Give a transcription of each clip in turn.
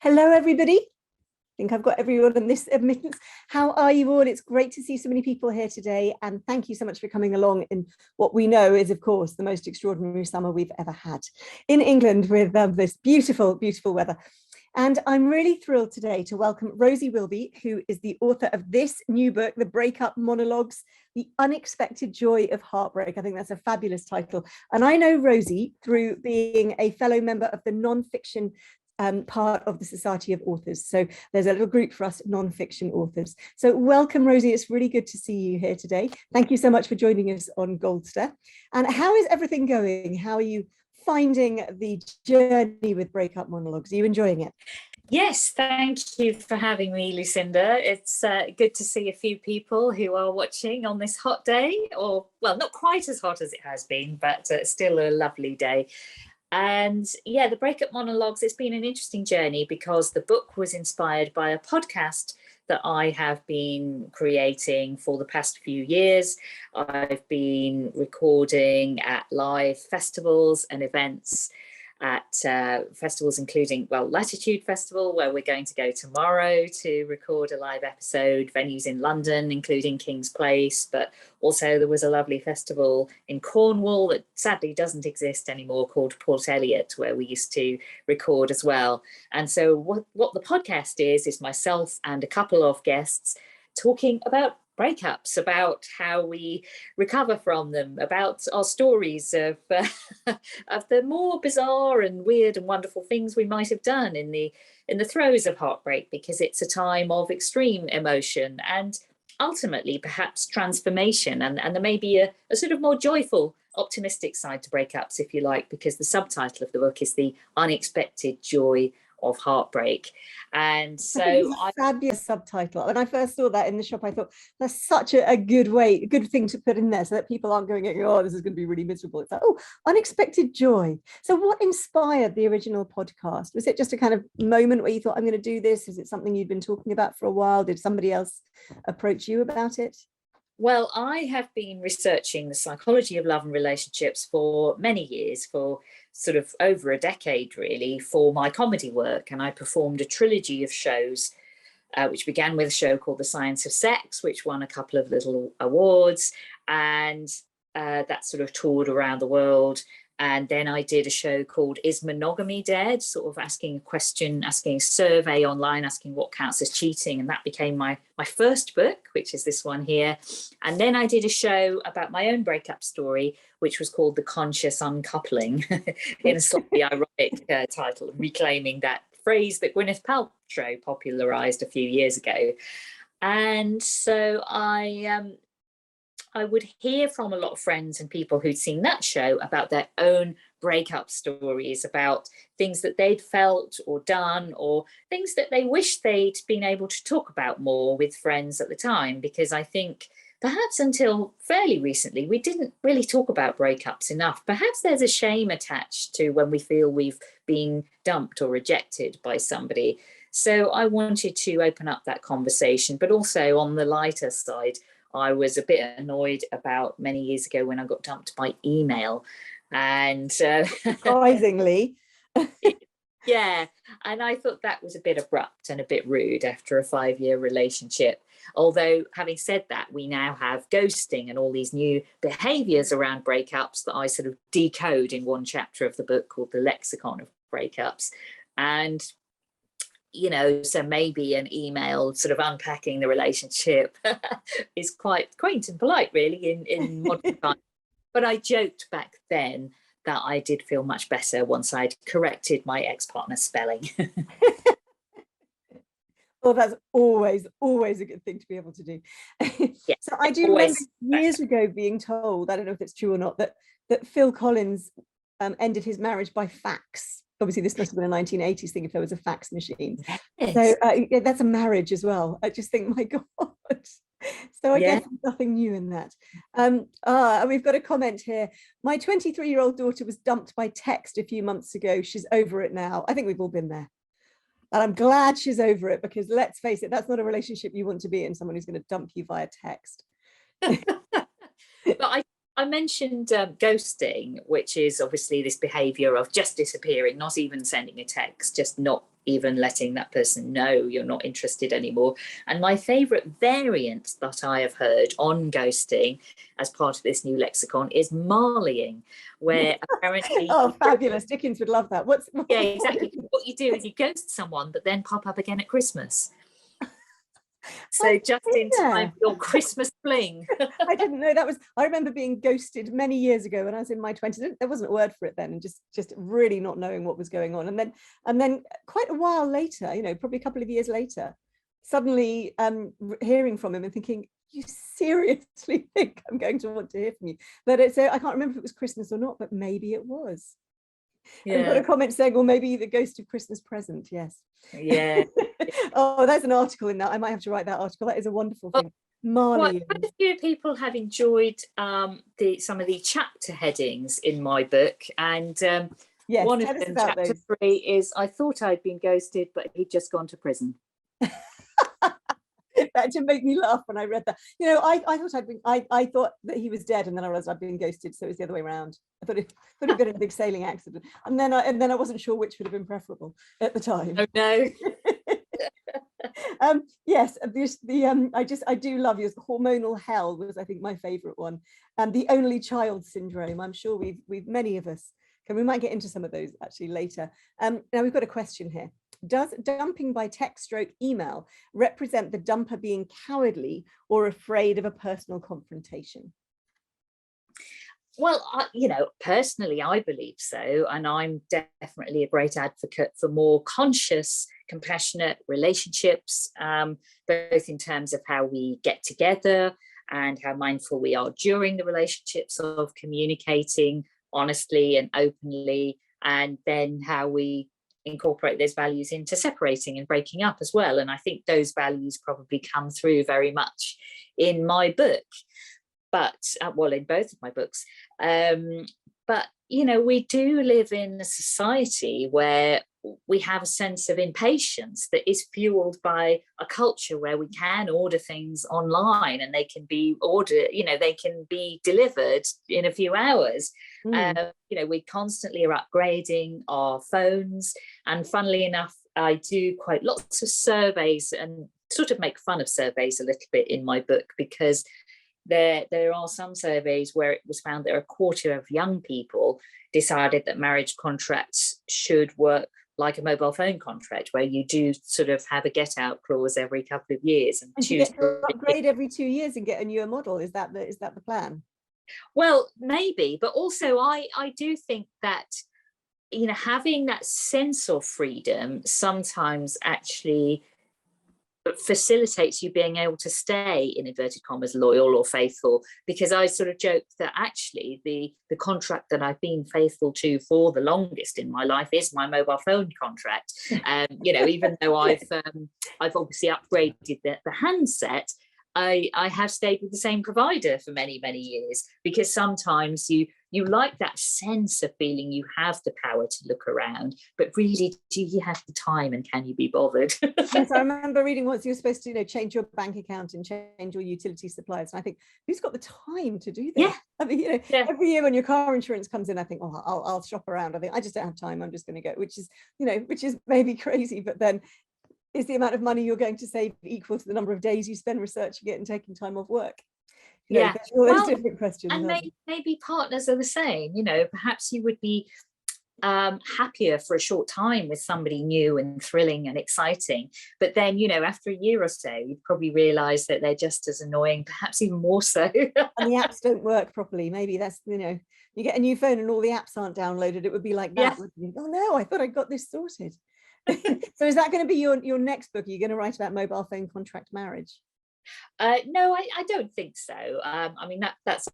Hello, everybody. I think I've got everyone in this admittance. How are you all? It's great to see so many people here today. And thank you so much for coming along in what we know is, of course, the most extraordinary summer we've ever had in England with this beautiful, beautiful weather. And I'm really thrilled today to welcome Rosie Wilby, who is the author of this new book, The Breakup Monologues, The Unexpected Joy of Heartbreak. I think that's a fabulous title. And I know Rosie through being a fellow member of the non-fiction part of the Society of Authors. So there's a little group for us non-fiction authors. So welcome, Rosie. It's really good to see you here today. Thank you so much for joining us on Goldster. And how is everything going? How are you finding the journey with Breakup Monologues? Are you enjoying it? Yes, thank you for having me, Lucinda. It's good to see a few people who are watching on this hot day, or, well, not quite as hot as it has been, but still a lovely day. And yeah, the Breakup Monologues, it's been an interesting journey because the book was inspired by a podcast that I have been creating for the past few years. I've been recording at live festivals and events at festivals including, well, Latitude Festival, where we're going to go tomorrow to record a live episode, venues in London, including King's Place, but also there was a lovely festival in Cornwall that sadly doesn't exist anymore called Port Eliot, where we used to record as well. And so what the podcast is myself and a couple of guests talking about breakups, about how we recover from them, about our stories of the more bizarre and weird and wonderful things we might have done in the throes of heartbreak, because it's a time of extreme emotion and ultimately perhaps transformation, and there may be a sort of more joyful, optimistic side to breakups, if you like, because the subtitle of the book is The Unexpected Joy of Heartbreak. And so fabulous subtitle. When I first saw that in the shop, I thought that's such a good thing to put in there so that people aren't going, oh, this is going to be really miserable. It's like, oh, unexpected joy. So what inspired the original podcast? Was it just a kind of moment where you thought, I'm going to do this? Is it something you'd been talking about for a while? Did somebody else approach you about it? Well, I have been researching the psychology of love and relationships for many years, for sort of over a decade, really, for my comedy work. And I performed a trilogy of shows, which began with a show called The Science of Sex, which won a couple of little awards. And that sort of toured around the world. And then I did a show called Is Monogamy Dead? Sort of asking a question, asking a survey online, asking what counts as cheating. And that became my first book, which is this one here. And then I did a show about my own breakup story, which was called The Conscious Uncoupling, in a slightly ironic title, reclaiming that phrase that Gwyneth Paltrow popularised a few years ago. And so I would hear from a lot of friends and people who'd seen that show about their own breakup stories, about things that they'd felt or done, or things that they wished they'd been able to talk about more with friends at the time. Because I think perhaps until fairly recently, we didn't really talk about breakups enough. Perhaps there's a shame attached to when we feel we've been dumped or rejected by somebody. So I wanted to open up that conversation, but also on the lighter side, I was a bit annoyed about many years ago when I got dumped by email. And surprisingly. Yeah, and I thought that was a bit abrupt and a bit rude after a 5-year relationship. Although, having said that, we now have ghosting and all these new behaviours around breakups that I sort of decode in one chapter of the book called The Lexicon of Breakups. And you know, so maybe an email sort of unpacking the relationship is quite quaint and polite, really, in modern times. But I joked back then that I did feel much better once I'd corrected my ex-partner's spelling. Well, that's always a good thing to be able to do. Yeah, so I do remember years ago being told, I don't know if it's true or not, that Phil Collins ended his marriage by fax. Obviously, this must have been a 1980s thing if there was a fax machine. Yes. So yeah, that's a marriage as well. I just think, my God. So I guess there's nothing new in that. We've got a comment here. My 23-year-old daughter was dumped by text a few months ago. She's over it now. I think we've all been there. And I'm glad she's over it, because let's face it, that's not a relationship you want to be in, someone who's going to dump you via text. But I mentioned ghosting, which is obviously this behaviour of just disappearing, not even sending a text, just not even letting that person know you're not interested anymore. And my favourite variant that I have heard on ghosting as part of this new lexicon is marleying, where apparently oh, fabulous. Dickens would love that. Yeah, exactly. What you do is you ghost someone but then pop up again at Christmas. So just in time for your Christmas fling. I didn't know that was. I remember being ghosted many years ago when I was in my 20s. There wasn't a word for it then, and just really not knowing what was going on. And then quite a while later, you know, probably a couple of years later, suddenly hearing from him and thinking, you seriously think I'm going to want to hear from you? But I can't remember if it was Christmas or not, but maybe it was. Yeah. And got a comment saying, well, maybe the ghost of Christmas present. Yes. Yeah. Oh, there's an article in that. I might have to write that article. That is a wonderful thing. Marley. Quite a few people have enjoyed some of the chapter headings in my book, and yes, one of them, chapter 3, is I thought I'd been ghosted, but he'd just gone to prison. That did make me laugh when I read that. You know, I thought that he was dead, and then I realized I'd been ghosted, so it was the other way around. I thought he'd been in a big sailing accident, and then I wasn't sure which would have been preferable at the time. Oh no. Yes, I do love yours. Hormonal hell was, I think, my favorite one, and the only child syndrome. I'm sure we've many of us, and we might get into some of those actually later. Now we've got a question here. Does dumping by text/email represent the dumper being cowardly or afraid of a personal confrontation? Well, you know, personally, I believe so. And I'm definitely a great advocate for more conscious, compassionate relationships, both in terms of how we get together and how mindful we are during the relationships of communicating honestly and openly, and then how we incorporate those values into separating and breaking up as well. And I think those values probably come through very much in my book, but well, in both of my books. But you know, we do live in a society where we have a sense of impatience that is fueled by a culture where we can order things online and they can be ordered, you know, they can be delivered in a few hours. You know, we constantly are upgrading our phones, and funnily enough, I do quite lots of surveys and sort of make fun of surveys a little bit in my book, because there are some surveys where it was found that a quarter of young people decided that marriage contracts should work like a mobile phone contract, where you do sort of have a get out clause every couple of years and you get to upgrade every 2 years and get a newer model. Is that the plan? Well, maybe, but also I do think that, you know, having that sense of freedom sometimes actually facilitates you being able to stay, in inverted commas, loyal or faithful, because I sort of joke that actually the contract that I've been faithful to for the longest in my life is my mobile phone contract. You know, even though I've obviously upgraded the handset, I have stayed with the same provider for many, many years, because sometimes you like that sense of feeling you have the power to look around, but really, do you have the time and can you be bothered? Yes, I remember reading once you were supposed to, you know, change your bank account and change your utility suppliers. And I think, who's got the time to do that? Yeah. I mean, you know, every year when your car insurance comes in, I think, oh, I'll shop around. I think I just don't have time. I'm just going to go, which is maybe crazy, but then is the amount of money you're going to save equal to the number of days you spend researching it and taking time off work? You know, all those different questions. And maybe partners are the same. You know, perhaps you would be happier for a short time with somebody new and thrilling and exciting, but then, you know, after a year or so, you'd probably realize that they're just as annoying, perhaps even more so. And the apps don't work properly. Maybe that's, you know, you get a new phone and all the apps aren't downloaded. It would be like that. Yeah. Oh no, I thought I got this sorted. So is that going to be your next book? Are you going to write about mobile phone contract marriage? No, I don't think so. I mean, that's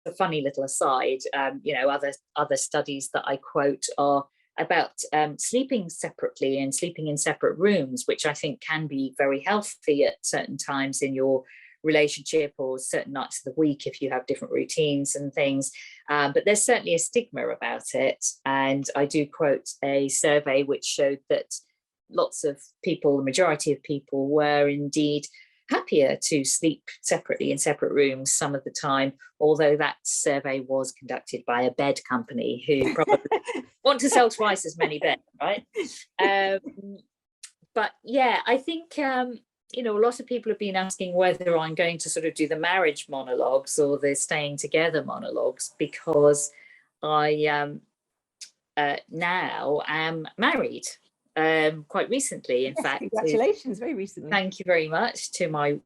a funny little aside. You know, other studies that I quote are about sleeping separately and sleeping in separate rooms, which I think can be very healthy at certain times in your relationship or certain nights of the week if you have different routines and things. But there's certainly a stigma about it. And I do quote a survey which showed that lots of people, the majority of people, were indeed happier to sleep separately in separate rooms some of the time, although that survey was conducted by a bed company who probably want to sell twice as many beds, right? But yeah, I think you know, a lot of people have been asking whether I'm going to sort of do the marriage monologues or the staying together monologues, because I now am married quite recently, in fact. Congratulations, very recently. Thank you very much to my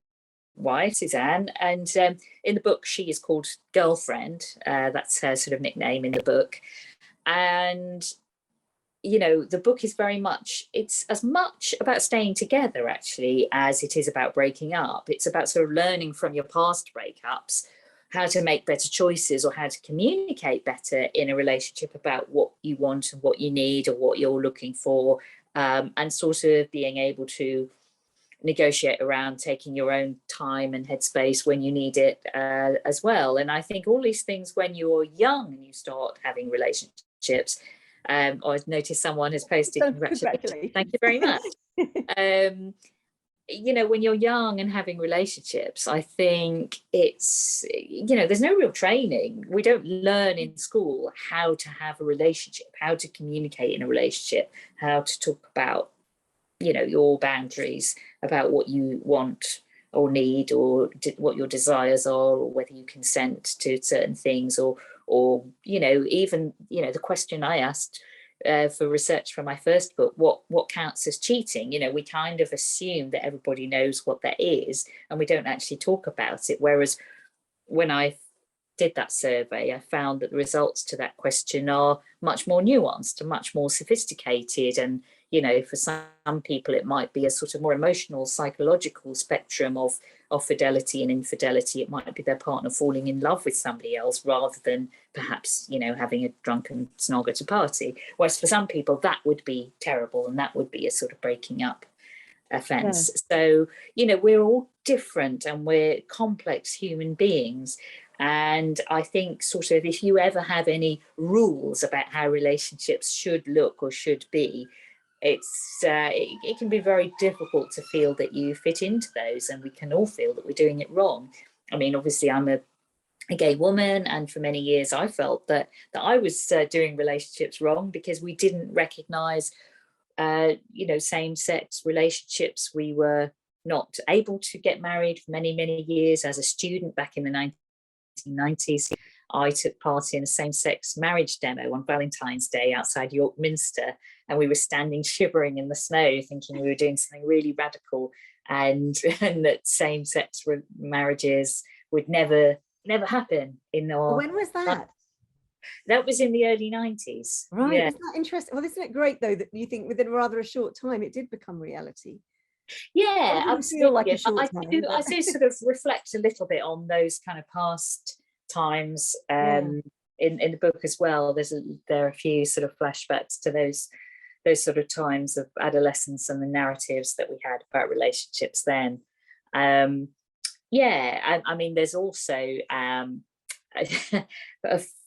wife, Suzanne. And in the book, she is called Girlfriend. That's her sort of nickname in the book. And you know, the book is very much, it's as much about staying together actually as it is about breaking up. It's about sort of learning from your past breakups how to make better choices or how to communicate better in a relationship about what you want and what you need or what you're looking for, and sort of being able to negotiate around taking your own time and headspace when you need it as well. And I think all these things, when you're young and you start having relationships, I've noticed someone has posted congratulations. Thank you very much. You know, when you're young and having relationships, I think it's, you know, there's no real training. We don't learn in school how to have a relationship, how to communicate in a relationship, how to talk about, you know, your boundaries, about what you want or need, or what your desires are, or whether you consent to certain things, or you know, even, you know, the question I asked for research for my first book, what counts as cheating? You know, we kind of assume that everybody knows what that is, and we don't actually talk about it. Whereas when I did that survey, I found that the results to that question are much more nuanced and much more sophisticated. And you know, for some people, it might be a sort of more emotional, psychological spectrum of fidelity and infidelity. It might be their partner falling in love with somebody else rather than perhaps, you know, having a drunken snog at a party. Whereas for some people, that would be terrible, and that would be a sort of breaking up offence. Yeah. So, you know, we're all different and we're complex human beings. And I think sort of if you ever have any rules about how relationships should look or should be, it can be very difficult to feel that you fit into those, and we can all feel that we're doing it wrong. I mean, obviously I'm a gay woman, and for many years I felt that I was doing relationships wrong because we didn't recognize you know, same-sex relationships. We were not able to get married for many years. As a student back in the 1990s, I took part in a same-sex marriage demo on Valentine's Day outside York Minster, and we were standing shivering in the snow thinking we were doing something really radical, and that same-sex marriages would never happen in our... When was that? That was in the early 90s. Right, yeah. Isn't that interesting? Well, isn't it great though that you think within rather a short time it did become reality? Yeah, absolutely. Like I do sort of reflect a little bit on those kind of past times in the book as well. There are a few sort of flashbacks to those sort of times of adolescence and the narratives that we had about relationships then. Yeah, I mean, there's also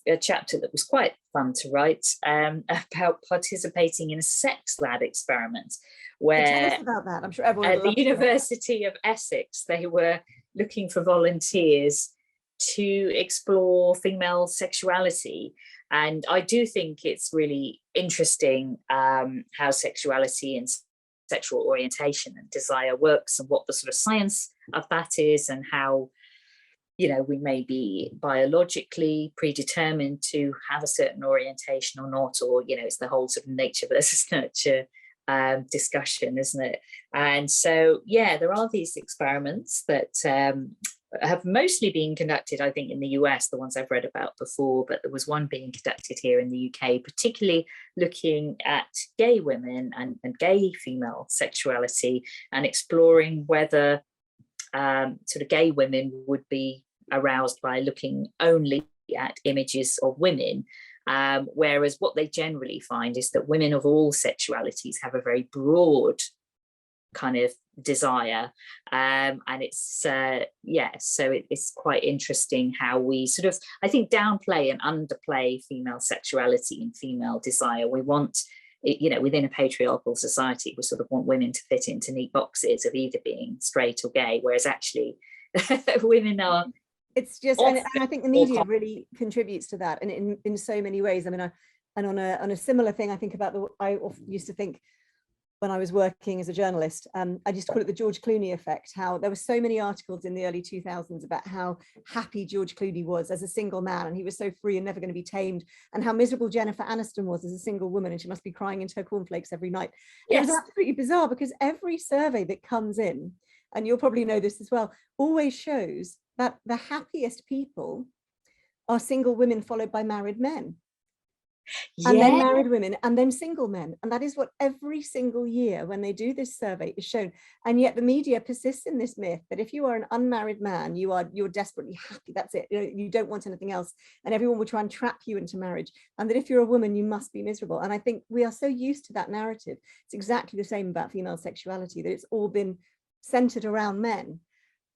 a chapter that was quite fun to write about participating in a sex lab experiment, where tell us about that. I'm sure everyone at the University of Essex, they were looking for volunteers to explore female sexuality. And I do think it's really interesting how sexuality and sexual orientation and desire works, and what the sort of science of that is, and how, you know, we may be biologically predetermined to have a certain orientation or not, or, you know, it's the whole sort of nature versus nurture discussion, isn't it? And so, yeah, there are these experiments that have mostly been conducted, I think, in the US, the ones I've read about before, but there was one being conducted here in the UK, particularly looking at gay women and gay female sexuality, and exploring whether sort of gay women would be aroused by looking only at images of women, whereas what they generally find is that women of all sexualities have a very broad kind of desire, and it's it's quite interesting how we sort of, I think, downplay and underplay female sexuality and female desire. We want within a patriarchal society, we sort of want women to fit into neat boxes of either being straight or gay, whereas actually women are. It's just, and I think the media really contributes to that, and in so many ways. I mean, and on a similar thing, I think about I often used to think when I was working as a journalist, I just call it the George Clooney effect, how there were so many articles in the early 2000s about how happy George Clooney was as a single man, and he was so free and never going to be tamed, and how miserable Jennifer Aniston was as a single woman, and she must be crying into her cornflakes every night. Yes. It was absolutely bizarre, because every survey that comes in, and you'll probably know this as well, always shows that the happiest people are single women followed by married men. And then married women, and then single men. And that is what every single year when they do this survey is shown. And yet the media persists in this myth that if you are an unmarried man, you're desperately happy. That's it. You don't want anything else. And everyone will try and trap you into marriage. And that if you're a woman, you must be miserable. And I think we are so used to that narrative. It's exactly the same about female sexuality, that it's all been centered around men.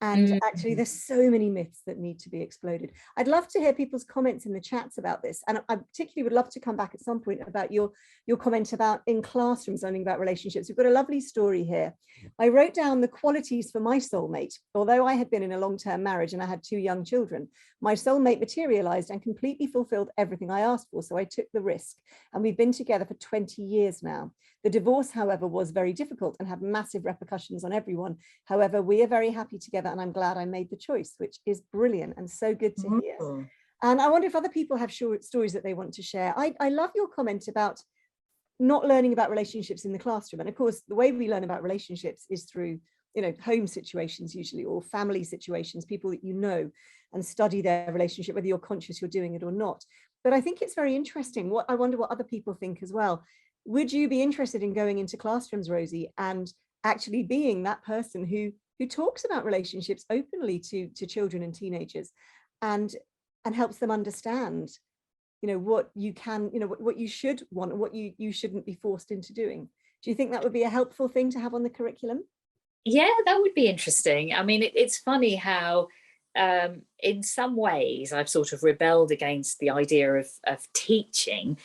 And actually, there's so many myths that need to be exploded. I'd love to hear people's comments in the chats about this. And I particularly would love to come back at some point about your comment about in classrooms learning about relationships. We've got a lovely story here. I wrote down the qualities for my soulmate. Although I had been in a long-term marriage and I had 2 young children, my soulmate materialized and completely fulfilled everything I asked for. So I took the risk, and we've been together for 20 years now. The divorce, however, was very difficult and had massive repercussions on everyone. However, we are very happy together, and I'm glad I made the choice, which is brilliant and so good to hear. And I wonder if other people have short stories that they want to share. I love your comment about not learning about relationships in the classroom. And of course, the way we learn about relationships is through, home situations usually, or family situations, people that you know, and study their relationship, whether you're conscious you're doing it or not. But I think it's very interesting. I wonder what other people think as well. Would you be interested in going into classrooms, Rosie, and actually being that person who talks about relationships openly to children and teenagers, and helps them understand, what you can, what you should want, and what you shouldn't be forced into doing? Do you think that would be a helpful thing to have on the curriculum? Yeah, that would be interesting. I mean, it's funny how in some ways I've sort of rebelled against the idea of teaching,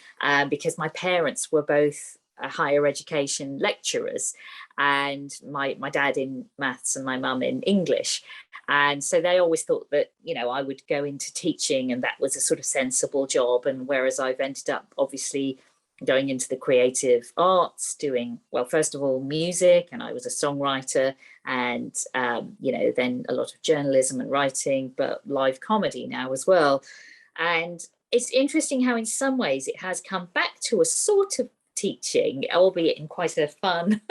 because my parents were both higher education lecturers, and my dad in maths and my mum in English. And so they always thought that, I would go into teaching and that was a sort of sensible job. And whereas I've ended up obviously going into the creative arts, doing, well, first of all, music, and I was a songwriter, and, then a lot of journalism and writing, but live comedy now as well. And it's interesting how in some ways it has come back to a sort of teaching, albeit in quite a fun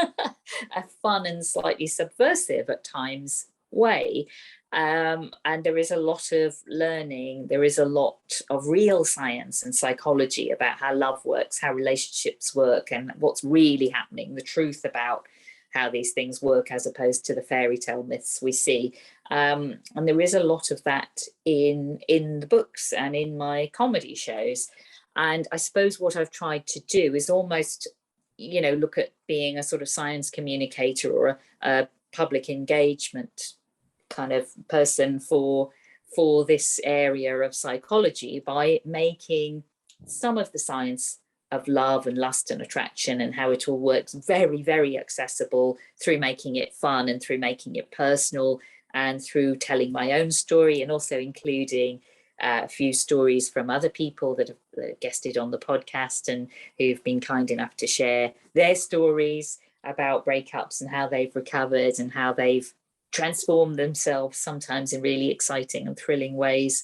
and slightly subversive at times way. And there is a lot of learning, there is a lot of real science and psychology about how love works, how relationships work, and what's really happening, the truth about how these things work, as opposed to the fairy tale myths we see. And there is a lot of that in the books and in my comedy shows. And I suppose what I've tried to do is almost, look at being a sort of science communicator or a public engagement kind of person for this area of psychology, by making some of the science of love and lust and attraction and how it all works very, very accessible, through making it fun and through making it personal, and through telling my own story, and also including a few stories from other people that have guested on the podcast and who've been kind enough to share their stories about breakups and how they've recovered and how they've transformed themselves, sometimes in really exciting and thrilling ways.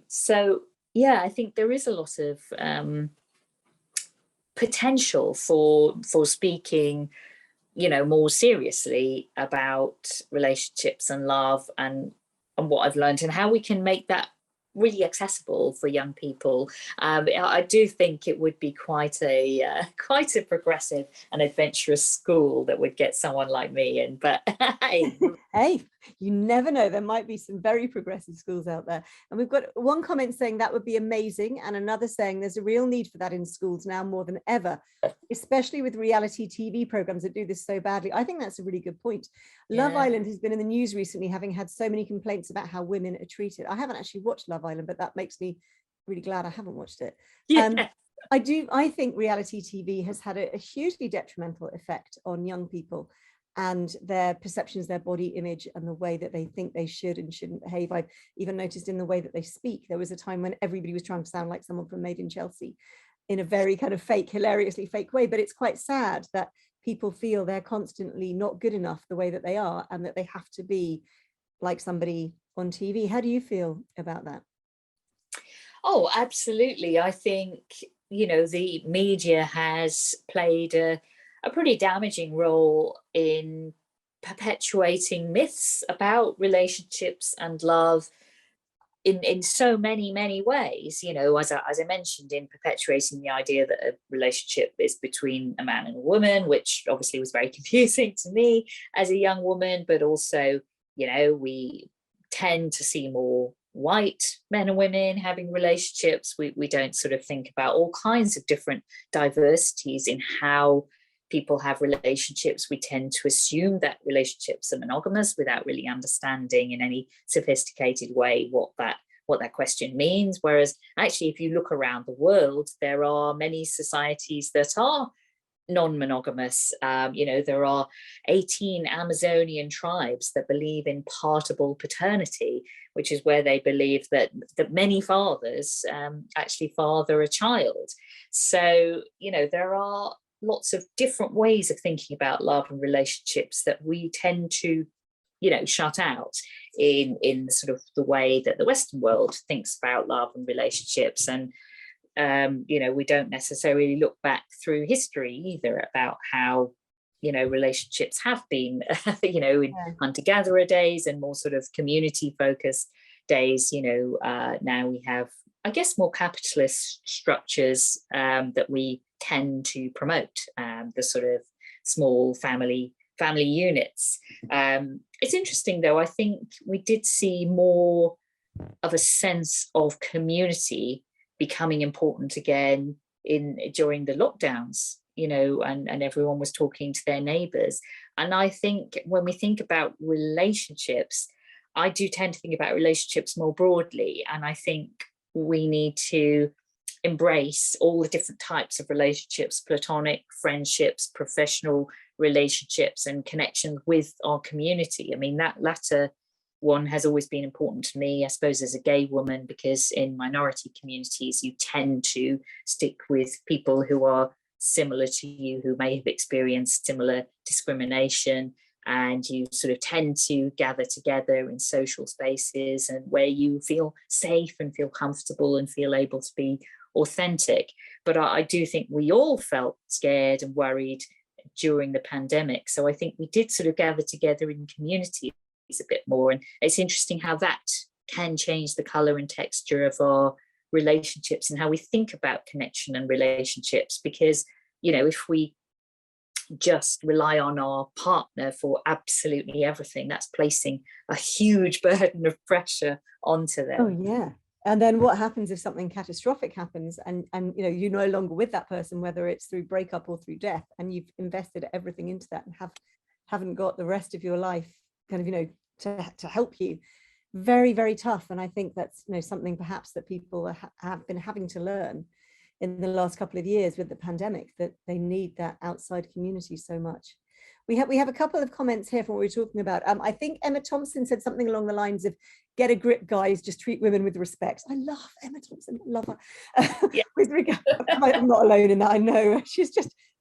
So yeah, I think there is a lot of potential for speaking, more seriously about relationships and love, and what I've learned, and how we can make that really accessible for young people. I do think it would be quite a progressive and adventurous school that would get someone like me in. But hey, you never know, there might be some very progressive schools out there. And we've got one comment saying that would be amazing, and another saying there's a real need for that in schools now more than ever, especially with reality TV programs that do this so badly. I think that's a really good point. Yeah. Love Island has been in the news recently, having had so many complaints about how women are treated. I haven't actually watched Love Island, but that makes me really glad I haven't watched it. Yeah. I think reality TV has had a hugely detrimental effect on young people and their perceptions, their body image, and the way that they think they should and shouldn't behave. I've even noticed in the way that they speak. There was a time when everybody was trying to sound like someone from Made in Chelsea in a very kind of fake, hilariously fake way. But it's quite sad that people feel they're constantly not good enough the way that they are, and that they have to be like somebody on TV. How do you feel about that? Oh, absolutely. I think, the media has played a pretty damaging role in perpetuating myths about relationships and love in so many ways, as I mentioned, in perpetuating the idea that a relationship is between a man and a woman, which obviously was very confusing to me as a young woman, but also, we tend to see more white men and women having relationships. We don't sort of think about all kinds of different diversities in how people have relationships. We tend to assume that relationships are monogamous without really understanding in any sophisticated way what that question means. Whereas actually, if you look around the world, there are many societies that are non-monogamous. There are 18 Amazonian tribes that believe in partable paternity, which is where they believe that many fathers actually father a child. So, there are lots of different ways of thinking about love and relationships that we tend to, shut out in sort of the way that the Western world thinks about love and relationships. And we don't necessarily look back through history either about how, relationships have been, in hunter-gatherer days and more sort of community-focused days. Now we have, I guess, more capitalist structures that we tend to promote, the sort of small family units. It's interesting, though. I think we did see more of a sense of community becoming important again during the lockdowns, and everyone was talking to their neighbours. And I think when we think about relationships, I do tend to think about relationships more broadly. And I think we need to embrace all the different types of relationships: platonic, friendships, professional relationships, and connection with our community. I mean, that latter one has always been important to me, I suppose, as a gay woman, because in minority communities, you tend to stick with people who are similar to you, who may have experienced similar discrimination, and you sort of tend to gather together in social spaces and where you feel safe and feel comfortable and feel able to be authentic. But I do think we all felt scared and worried during the pandemic. So I think we did sort of gather together in communities a bit more. And it's interesting how that can change the colour and texture of our relationships and how we think about connection and relationships. Because, if we just rely on our partner for absolutely everything, that's placing a huge burden of pressure onto them. Oh, yeah. And then what happens if something catastrophic happens and you're no longer with that person, whether it's through breakup or through death, and you've invested everything into that and haven't got the rest of your life kind of, to help you. Very, very tough. And I think that's, something perhaps that people have been having to learn in the last couple of years with the pandemic, that they need that outside community so much. We have a couple of comments here from what we were talking about. I think Emma Thompson said something along the lines of, "Get a grip, guys, just treat women with respect." I love Emma Thompson, love her. Yeah. With regard, I'm not alone in that, I know.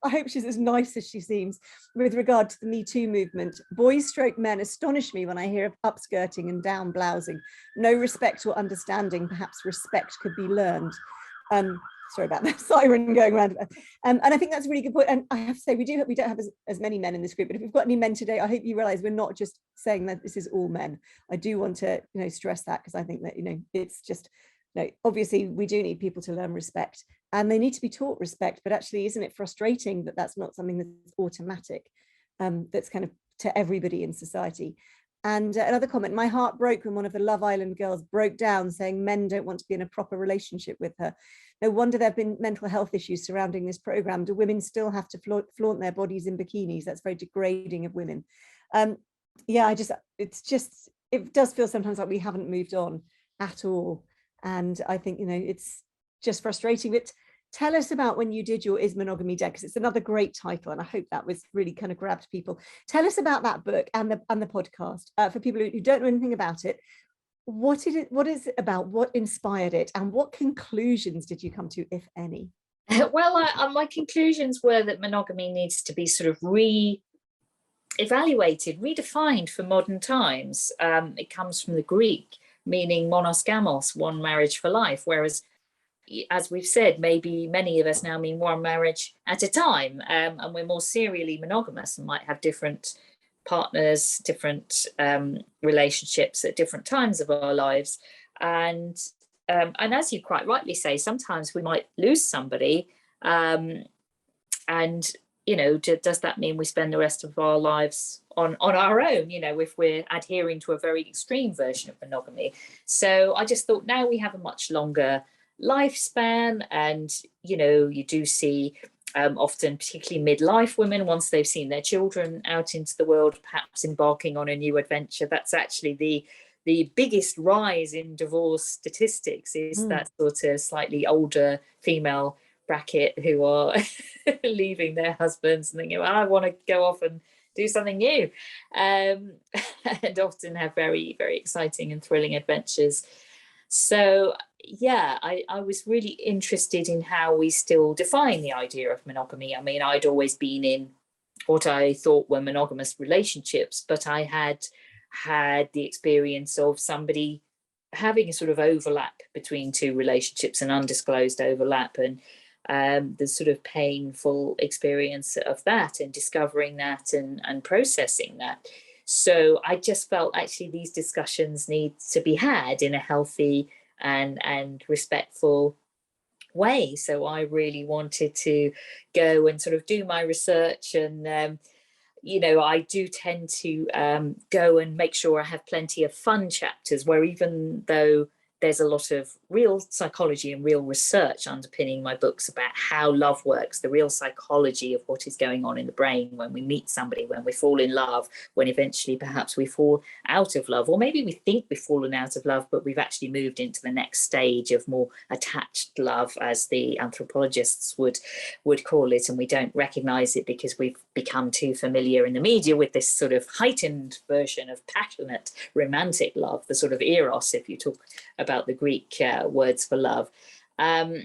I hope she's as nice as she seems. With regard to the Me Too movement, boys stroke men astonish me when I hear of upskirting and down blousing. No respect or understanding. Perhaps respect could be learned. Sorry about that siren going around. And I think that's a really good point. And I have to say, we don't have as many men in this group, but if we've got any men today, I hope you realize we're not just saying that this is all men. I do want to, stress that, because I think that, it's just, obviously we do need people to learn respect, and they need to be taught respect. But actually, isn't it frustrating that that's not something that's automatic, that's kind of to everybody in society? And another comment: my heart broke when one of the Love Island girls broke down saying men don't want to be in a proper relationship with her. No wonder there have been mental health issues surrounding this program. Do women still have to flaunt their bodies in bikinis? That's very degrading of women. Yeah, it does feel sometimes like we haven't moved on at all. And I think, it's just frustrating. But Tell us about when you did your Is Monogamy Dead, because it's another great title, and I hope that was really kind of grabbed people. Tell us about that book and the podcast. For people who don't know anything about it, what is it about? What inspired it, and what conclusions did you come to, if any? Well, my conclusions were that monogamy needs to be sort of re-evaluated, redefined for modern times. It comes from the Greek, meaning monos gamos, one marriage for life, whereas, as we've said, maybe many of us now mean one marriage at a time, and we're more serially monogamous and might have different partners, different relationships at different times of our lives. And as you quite rightly say, sometimes we might lose somebody, and does that mean we spend the rest of our lives on our own, if we're adhering to a very extreme version of monogamy? So I just thought, now we have a much longer lifespan, and you do see often, particularly midlife women, once they've seen their children out into the world, perhaps embarking on a new adventure. That's actually the biggest rise in divorce statistics, is that sort of slightly older female bracket who are leaving their husbands and thinking, well, I want to go off and do something new, and often have very, very exciting and thrilling adventures. So yeah, I was really interested in how we still define the idea of monogamy. I mean, I'd always been in what I thought were monogamous relationships, but I had the experience of somebody having a sort of overlap between two relationships, an undisclosed overlap, and the sort of painful experience of that, and discovering that and processing that. So I just felt, actually, these discussions need to be had in a healthy and respectful way. So I really wanted to go and sort of do my research, and I do tend to go and make sure I have plenty of fun chapters, where even though there's a lot of real psychology and real research underpinning my books about how love works, the real psychology of what is going on in the brain when we meet somebody, when we fall in love, when eventually perhaps we fall out of love, or maybe we think we've fallen out of love, but we've actually moved into the next stage of more attached love, as the anthropologists would call it, and we don't recognize it because we've become too familiar in the media with this sort of heightened version of passionate romantic love, the sort of eros, if you talk about the Greek words for love. So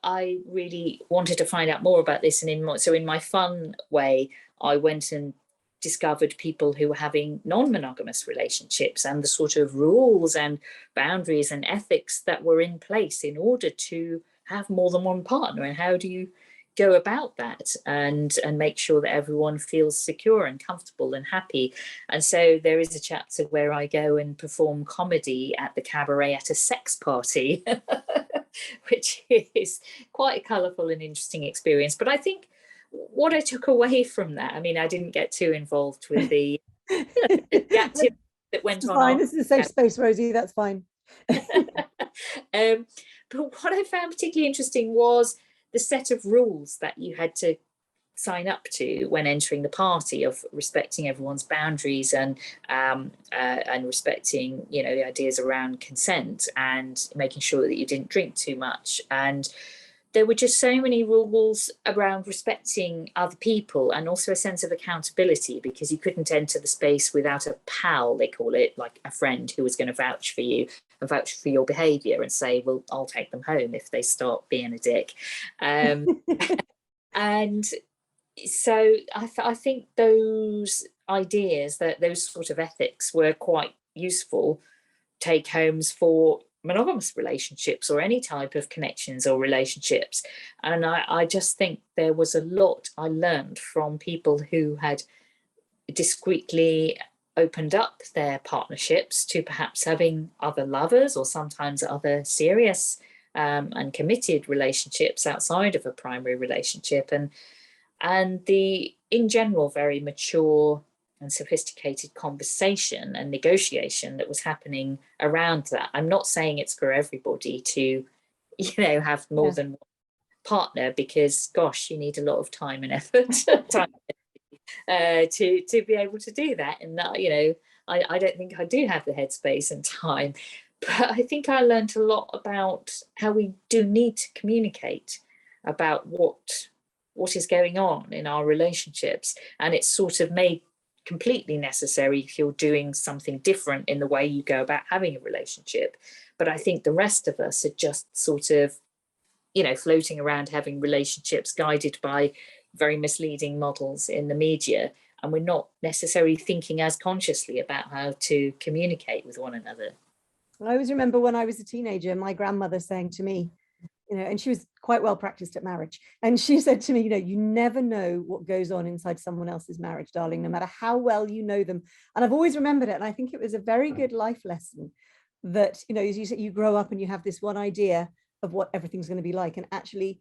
I really wanted to find out more about this, and in my fun way, I went and discovered people who were having non-monogamous relationships, and the sort of rules and boundaries and ethics that were in place in order to have more than one partner, and how do you go about that and make sure that everyone feels secure and comfortable and happy. And so there is a chapter where I go and perform comedy at the cabaret at a sex party, which is quite a colourful and interesting experience. But I think what I took away from that, I mean, I didn't get too involved with the activity that went on. Fine, this is a safe space, Rosie, that's fine. But what I found particularly interesting was the set of rules that you had to sign up to when entering the party, of respecting everyone's boundaries and respecting, the ideas around consent, and making sure that you didn't drink too much. And there were just so many rules around respecting other people, and also a sense of accountability, because you couldn't enter the space without a pal, they call it, like a friend who was going to vouch for you and vouch for your behaviour and say, well, I'll take them home if they start being a dick. And so I think those ideas, that those sort of ethics, were quite useful take homes for monogamous relationships or any type of connections or relationships. And I just think there was a lot I learned from people who had discreetly opened up their partnerships to perhaps having other lovers, or sometimes other serious and committed relationships outside of a primary relationship, and the, in general, very mature and sophisticated conversation and negotiation that was happening around that. I'm not saying it's for everybody to, have more than one partner, because, gosh, you need a lot of time and effort to be able to do that. And I don't think I do have the headspace and time. but I think I learned a lot about how we do need to communicate about what is going on in our relationships, and it's sort of made completely necessary if you're doing something different in the way you go about having a relationship. But I think the rest of us are just sort of, you know, floating around having relationships guided by very misleading models in the media, and we're not necessarily thinking as consciously about how to communicate with one another. I always remember when I was a teenager, my grandmother saying to me, you know, and she was quite well practiced at marriage, and she said to me, you know, you never know what goes on inside someone else's marriage, darling, no matter how well you know them. And I've always remembered it, and I think it was a very good life lesson that, you know, as you said, you grow up and you have this one idea of what everything's going to be like, and actually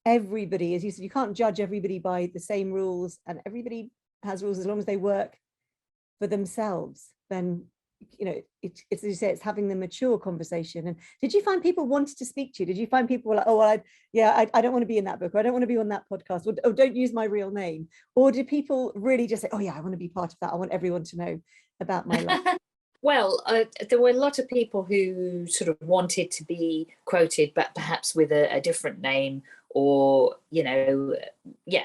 everybody, as you said, you can't judge everybody by the same rules, and everybody has rules as long as they work for themselves. Then, you know, it's as you say, it's having the mature conversation. And did you find people wanted to speak to you? Did you find people were like, oh, well, I don't want to be in that book, or I don't want to be on that podcast, or don't use my real name? Or did people really just say, oh yeah, I want to be part of that, I want everyone to know about my life? Well, there were a lot of people who sort of wanted to be quoted, but perhaps with a different name, or, you know,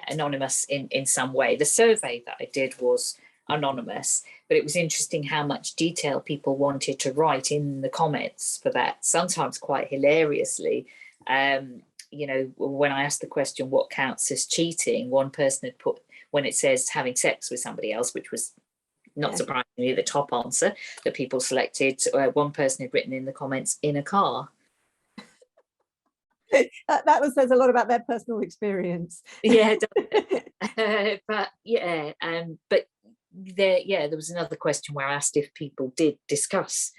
anonymous in some way. The survey that I did was anonymous, but it was interesting how much detail people wanted to write in the comments for that, sometimes quite hilariously. You know, when I asked the question, what counts as cheating, one person had put, when it says having sex with somebody else, which was not surprisingly the top answer that people selected, one person had written in the comments, in a car. that says a lot about their personal experience. Yeah. But yeah, but there was another question where I asked if people did discuss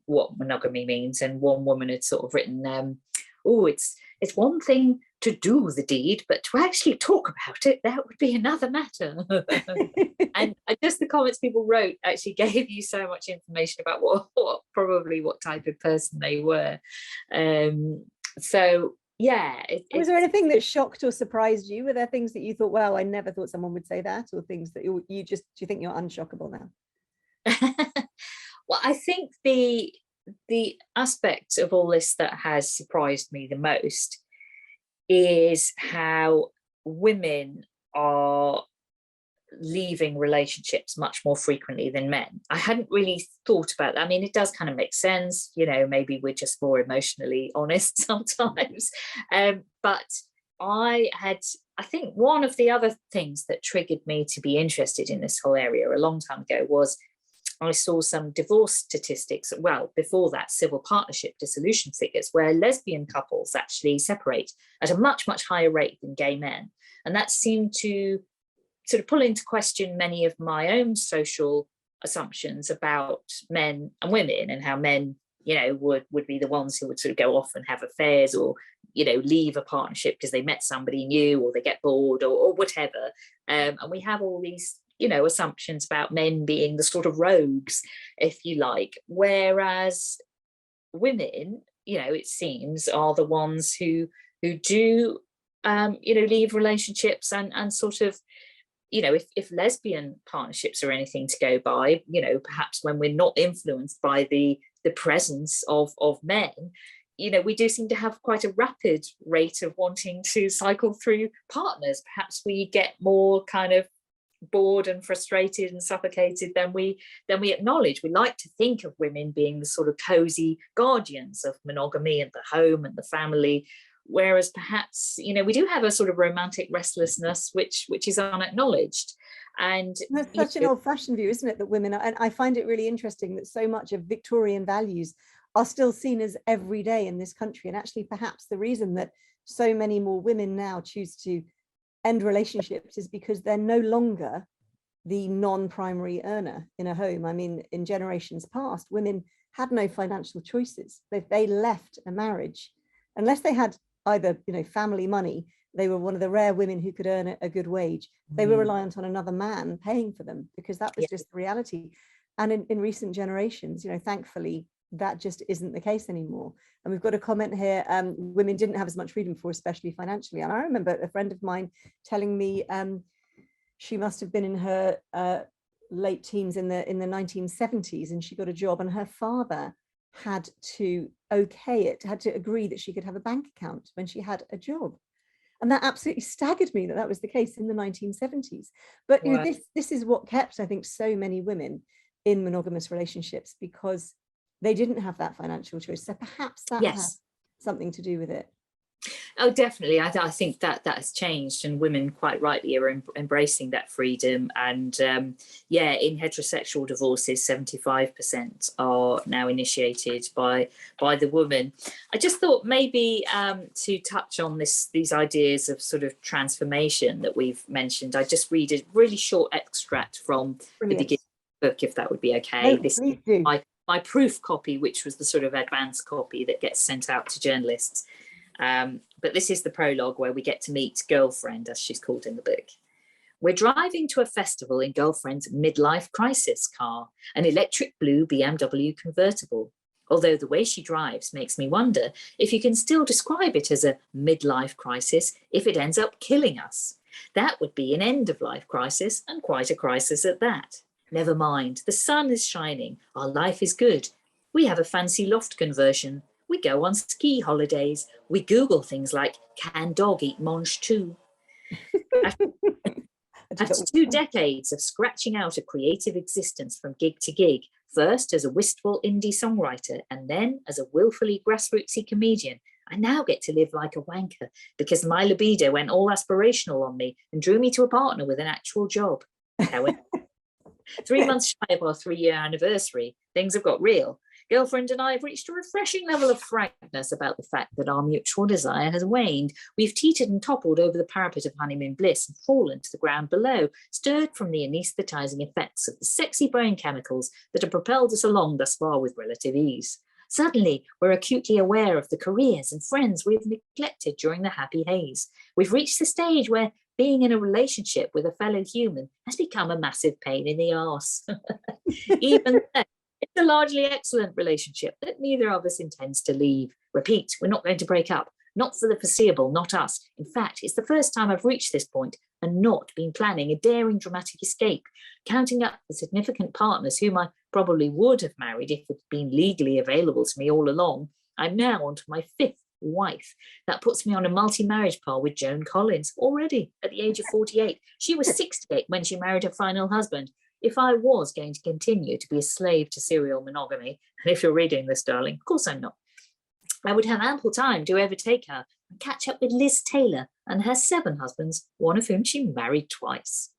what monogamy means, and one woman had sort of written, oh, it's one thing to do the deed, but to actually talk about it, that would be another matter. And just the comments people wrote actually gave you so much information about what type of person they were. So yeah. Was there anything that shocked or surprised you? Were there things that you thought, wow, I never thought someone would say that, or things that do you think you're unshockable now? Well, I think the aspect of all this that has surprised me the most is how women are leaving relationships much more frequently than men. I hadn't really thought about that. I mean, it does kind of make sense, you know, maybe we're just more emotionally honest sometimes. But I think one of the other things that triggered me to be interested in this whole area a long time ago was I saw some divorce statistics, well, before that, civil partnership dissolution figures, where lesbian couples actually separate at a much, much higher rate than gay men. And that seemed to sort of pull into question many of my own social assumptions about men and women, and how men, you know, would be the ones who would sort of go off and have affairs, or, you know, leave a partnership because they met somebody new, or they get bored, or whatever. And we have all these, you know, assumptions about men being the sort of rogues, if you like, whereas women, you know, it seems, are the ones who do, you know, leave relationships and sort of, you know, if lesbian partnerships are anything to go by, you know, perhaps when we're not influenced by the presence of men, you know, we do seem to have quite a rapid rate of wanting to cycle through partners. Perhaps we get more kind of bored and frustrated and suffocated than we acknowledge. We like to think of women being the sort of cozy guardians of monogamy and the home and the family, whereas perhaps, you know, we do have a sort of romantic restlessness which is unacknowledged. And that's such an old-fashioned view, isn't it, that women are, and I find it really interesting that so much of Victorian values are still seen as everyday in this country. And actually perhaps the reason that so many more women now choose to end relationships is because they're no longer the non-primary earner in a home. I mean, in generations past, women had no financial choices. If they left a marriage, unless they had either, you know, family money, they were one of the rare women who could earn a good wage. They were reliant on another man paying for them, because that was just the reality. And in recent generations, you know, thankfully, that just isn't the case anymore. And we've got a comment here, women didn't have as much freedom before, especially financially. And I remember a friend of mine telling me she must have been in her late teens in the 1970s, and she got a job, and her father had to okay it, had to agree that she could have a bank account when she had a job. And that absolutely staggered me that that was the case in the 1970s. But you know, Wow. this is what kept, I think, so many women in monogamous relationships, because they didn't have that financial choice. So perhaps that had Yes. something to do with it. Oh, definitely. I think that has changed, and women quite rightly are embracing that freedom. And yeah, in heterosexual divorces, 75% are now initiated by the woman. I just thought maybe to touch on these ideas of sort of transformation that we've mentioned, I just read a really short extract from Brilliant. the beginning of the book, if that would be okay. No, This please do. my proof copy, which was the sort of advanced copy that gets sent out to journalists. But this is the prologue where we get to meet Girlfriend, as she's called in the book. We're driving to a festival in Girlfriend's midlife crisis car, an electric blue BMW convertible. Although the way she drives makes me wonder if you can still describe it as a midlife crisis if it ends up killing us. That would be an end-of-life crisis, and quite a crisis at that. Never mind, the sun is shining, our life is good. We have a fancy loft conversion. We go on ski holidays. We Google things like, can dog eat mange too? After 2 decades of scratching out a creative existence from gig to gig, first as a wistful indie songwriter and then as a willfully grassrootsy comedian, I now get to live like a wanker because my libido went all aspirational on me and drew me to a partner with an actual job. However, 3 months shy of our 3-year anniversary, things have got real. Girlfriend and I have reached a refreshing level of frankness about the fact that our mutual desire has waned. We've teetered and toppled over the parapet of honeymoon bliss and fallen to the ground below, stirred from the anaesthetising effects of the sexy brain chemicals that have propelled us along thus far with relative ease. Suddenly, we're acutely aware of the careers and friends we've neglected during the happy haze. We've reached the stage where being in a relationship with a fellow human has become a massive pain in the arse. Even then, it's a largely excellent relationship that neither of us intends to leave. Repeat, we're not going to break up. Not for the foreseeable, not us. In fact, it's the first time I've reached this point and not been planning a daring dramatic escape, counting up the significant partners whom I probably would have married if it had been legally available to me all along. I'm now on to my 5th wife. That puts me on a multi-marriage par with Joan Collins already at the age of 48. She was 68 when she married her final husband. If I was going to continue to be a slave to serial monogamy, and if you're reading this, darling, of course I'm not, I would have ample time to overtake her and catch up with Liz Taylor and her 7 husbands, one of whom she married twice.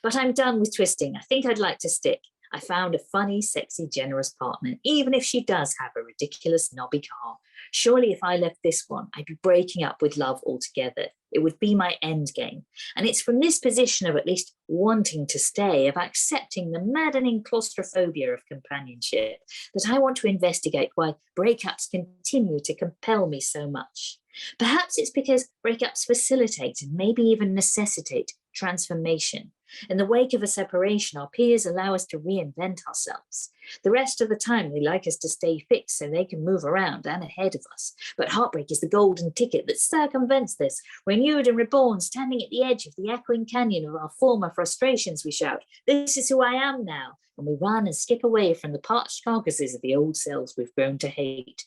But I'm done with twisting. I think I'd like to stick. I found a funny, sexy, generous partner, even if she does have a ridiculous knobby car. Surely if I left this one, I'd be breaking up with love altogether. It would be my end game. And it's from this position of at least wanting to stay, of accepting the maddening claustrophobia of companionship, that I want to investigate why breakups continue to compel me so much. Perhaps it's because breakups facilitate and maybe even necessitate transformation. In the wake of a separation, our peers allow us to reinvent ourselves. The rest of the time, they like us to stay fixed so they can move around and ahead of us. But heartbreak is the golden ticket that circumvents this. Renewed and reborn, standing at the edge of the echoing canyon of our former frustrations, we shout, "This is who I am now." And we run and skip away from the parched carcasses of the old selves we've grown to hate.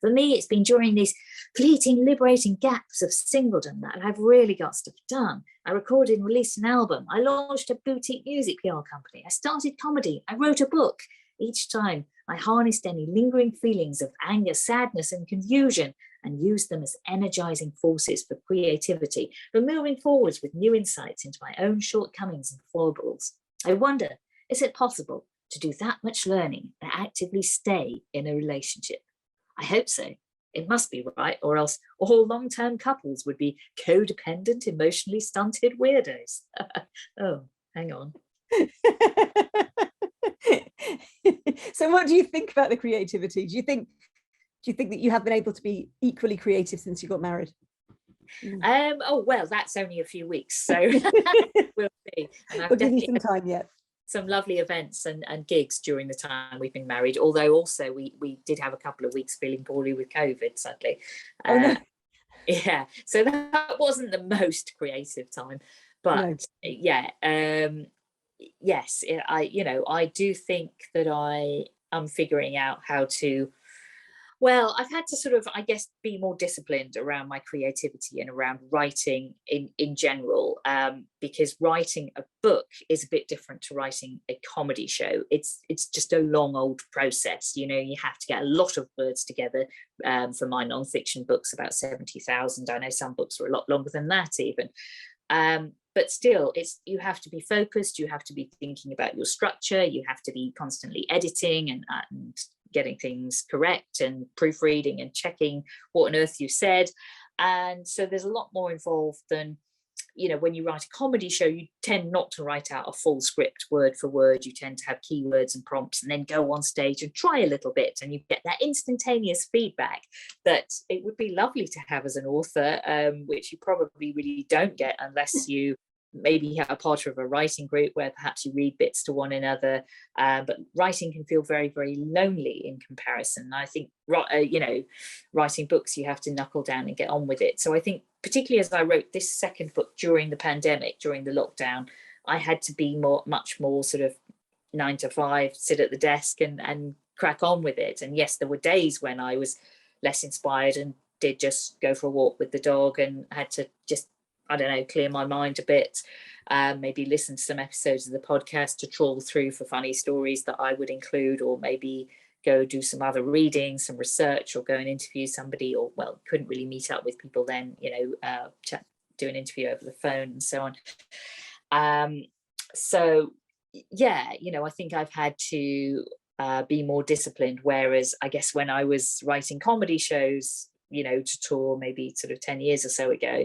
For me, it's been during these fleeting, liberating gaps of singledom that I've really got stuff done. I recorded and released an album. I launched a boutique music PR company. I started comedy. I wrote a book. Each time, I harnessed any lingering feelings of anger, sadness, and confusion and used them as energizing forces for creativity, for moving forwards with new insights into my own shortcomings and foibles. I wonder, is it possible to do that much learning and actively stay in a relationship? I hope so. It must be right, or else all long-term couples would be codependent, emotionally stunted weirdos. Oh, hang on. So what do you think about the creativity? Do you think that you have been able to be equally creative since you got married? Oh, well, that's only a few weeks, so we'll see. And I've we'll give you some time yet. Some lovely events and gigs during the time we've been married, although also we did have a couple of weeks feeling poorly with COVID, sadly. Oh, no. Yeah, so that wasn't the most creative time, but no. Yeah, yes, I do think that I am figuring out how to Well, I've had to sort of, I guess, be more disciplined around my creativity and around writing in general, because writing a book is a bit different to writing a comedy show. It's just a long old process. You know, you have to get a lot of words together. For my non-fiction books, about 70,000. I know some books are a lot longer than that even. But still, you have to be focused. You have to be thinking about your structure. You have to be constantly editing and getting things correct and proofreading and checking what on earth you said. And so there's a lot more involved than, you know, when you write a comedy show, you tend not to write out a full script word for word. You tend to have keywords and prompts and then go on stage and try a little bit, and you get that instantaneous feedback that it would be lovely to have as an author, which you probably really don't get unless you maybe are part of a writing group where perhaps you read bits to one another, but writing can feel very, very lonely in comparison. I think you know, writing books, you have to knuckle down and get on with it. So I think particularly as I wrote this second book during the pandemic, during the lockdown, I had to be much more sort of 9 to 5, sit at the desk and crack on with it. And yes, there were days when I was less inspired and did just go for a walk with the dog and had to just, I don't know, clear my mind a bit, maybe listen to some episodes of the podcast to trawl through for funny stories that I would include, or maybe go do some other reading, some research, or go and interview somebody, or, well, couldn't really meet up with people then, you know, do an interview over the phone and so on. So, yeah, you know, I think I've had to be more disciplined, whereas I guess when I was writing comedy shows, you know, to tour maybe sort of 10 years or so ago,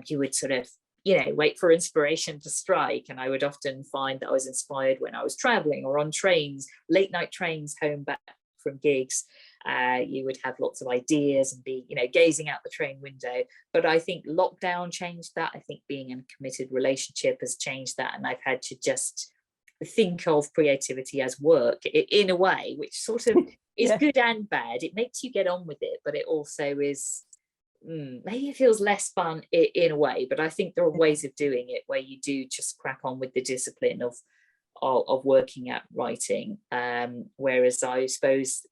you would sort of, you know, wait for inspiration to strike. And I would often find that I was inspired when I was traveling or on trains, late night trains home back from gigs. You would have lots of ideas and be, you know, gazing out the train window. But I think lockdown changed that. I think being in a committed relationship has changed that. And I've had to just think of creativity as work in a way, which sort of is good and bad. It makes you get on with it, but it also is, maybe it feels less fun in a way. But I think there are ways of doing it where you do just crack on with the discipline of working at writing, whereas I suppose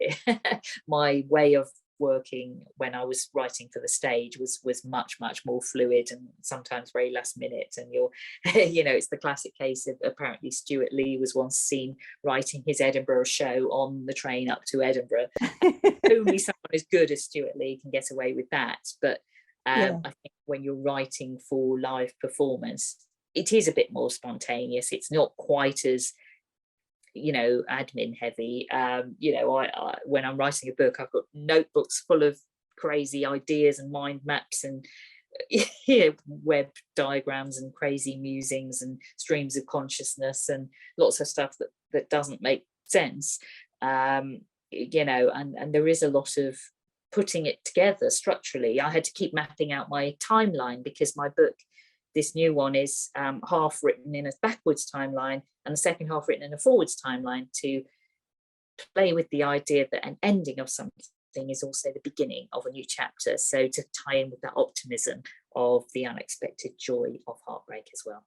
my way of working when I was writing for the stage was much more fluid and sometimes very last minute. And you're you know, it's the classic case of, apparently Stuart Lee was once seen writing his Edinburgh show on the train up to Edinburgh. Only someone as good as Stuart Lee can get away with that. But I think when you're writing for live performance, it is a bit more spontaneous. It's not quite as, you know, admin heavy. You know, I when I'm writing a book, I've got notebooks full of crazy ideas and mind maps and web diagrams and crazy musings and streams of consciousness and lots of stuff that doesn't make sense. You know, and there is a lot of putting it together structurally. I had to keep mapping out my timeline because my book, this new one, is half written in a backwards timeline and the second half written in a forwards timeline, to play with the idea that an ending of something is also the beginning of a new chapter. So to tie in with that optimism of the unexpected joy of heartbreak as well.